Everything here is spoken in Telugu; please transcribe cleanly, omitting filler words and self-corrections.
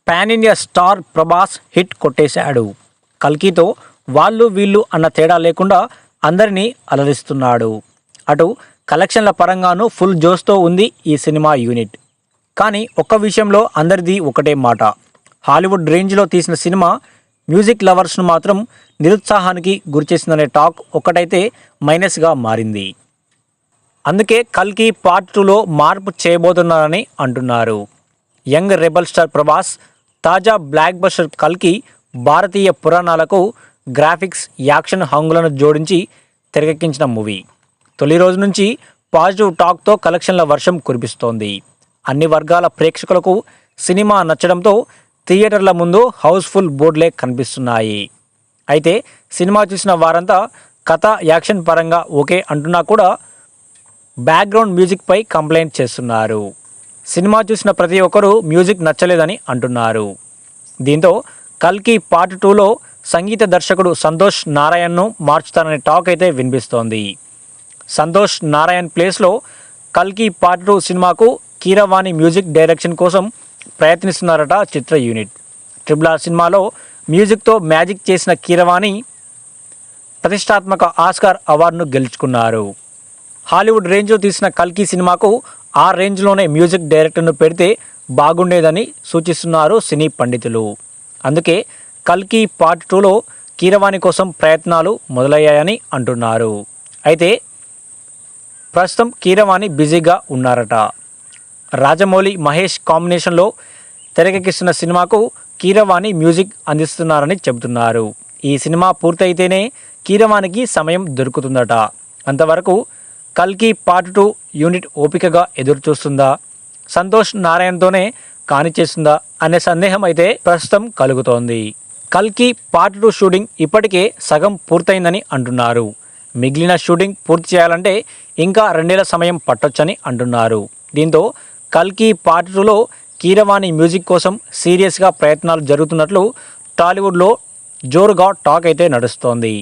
Pan India star Prabhas hit కొట్టేశాడు. కల్కితో వాళ్ళు వీళ్ళు అన్న తేడా లేకుండా అందరినీ అలరిస్తున్నాడు. అటు కలెక్షన్ల పరంగానూ ఫుల్ జోష్తో ఉంది ఈ సినిమా యూనిట్. కానీ ఒక్క విషయంలో అందరిది ఒకటే మాట, హాలీవుడ్ రేంజ్లో తీసిన సినిమా మ్యూజిక్ లవర్స్ను మాత్రం నిరుత్సాహానికి గురిచేసిందనే టాక్ ఒక్కటైతే మైనస్గా మారింది. అందుకే కల్కి పార్ట్ 2లో మార్పు చేయబోతున్నారని అంటున్నారు. యంగ్ రెబల్ స్టార్ ప్రభాస్ తాజా బ్లాక్ బస్టర్ కల్కి భారతీయ పురాణాలకు గ్రాఫిక్స్, యాక్షన్ హంగులను జోడించి తెరకెక్కించిన మూవీ. తొలి రోజు నుంచి పాజిటివ్ టాక్తో కలెక్షన్ల వర్షం కురిపిస్తోంది. అన్ని వర్గాల ప్రేక్షకులకు సినిమా నచ్చడంతో థియేటర్ల ముందు హౌస్ఫుల్ బోర్డులే కనిపిస్తున్నాయి. అయితే సినిమా చూసిన వారంతా కథ, యాక్షన్ పరంగా ఓకే అంటున్నా కూడా బ్యాక్గ్రౌండ్ మ్యూజిక్పై కంప్లైంట్ చేస్తున్నారు. సినిమా చూసిన ప్రతి ఒక్కరూ మ్యూజిక్ నచ్చలేదని అంటున్నారు. దీంతో కల్కి పార్ట్ 2లో సంగీత దర్శకుడు సంతోష్ నారాయణ్ను మార్చుతారనే టాక్ అయితే వినిపిస్తోంది. సంతోష్ నారాయణ్ ప్లేస్లో కల్కి పార్ట్ 2 సినిమాకు కీరవాణి మ్యూజిక్ డైరెక్షన్ కోసం ప్రయత్నిస్తున్నారట చిత్ర యూనిట్. RRR సినిమాలో మ్యూజిక్తో మ్యాజిక్ చేసిన కీరవాణి ప్రతిష్టాత్మక ఆస్కార్ అవార్డును గెలుచుకున్నారు. హాలీవుడ్ రేంజ్లో తీసిన కల్కి సినిమాకు ఆ రేంజ్లోనే మ్యూజిక్ డైరెక్టర్ను పెడితే బాగుండేదని సూచిస్తున్నారు సినీ పండితులు. అందుకే కల్కి పార్ట్ 2లో కీరవాణి కోసం ప్రయత్నాలు మొదలయ్యాయని అంటున్నారు. అయితే ప్రస్తుతం కీరవాణి బిజీగా ఉన్నారట. రాజమౌళి, మహేష్ కాంబినేషన్లో తెరకెక్కిస్తున్న సినిమాకు కీరవాణి మ్యూజిక్ అందిస్తున్నారని చెబుతున్నారు. ఈ సినిమా పూర్తయితేనే కీరవాణికి సమయం దొరుకుతుందట. అంతవరకు కల్కి పార్ట్ 2 యూనిట్ ఓపికగా ఎదురుచూస్తుందా, సంతోష్ నారాయణ్తోనే కానిచేస్తుందా అనే సందేహం అయితే ప్రస్తుతం కలుగుతోంది. కల్కి పార్ట్ 2 షూటింగ్ ఇప్పటికే సగం పూర్తయిందని అంటున్నారు. మిగిలిన షూటింగ్ పూర్తి చేయాలంటే ఇంకా 2 నెలల సమయం పట్టొచ్చని అంటున్నారు. దీంతో కల్కి పార్ట్ 2లో కీరవాణి మ్యూజిక్ కోసం సీరియస్గా ప్రయత్నాలు జరుగుతున్నట్లు టాలీవుడ్లో జోరుగా టాక్ అయితే నడుస్తోంది.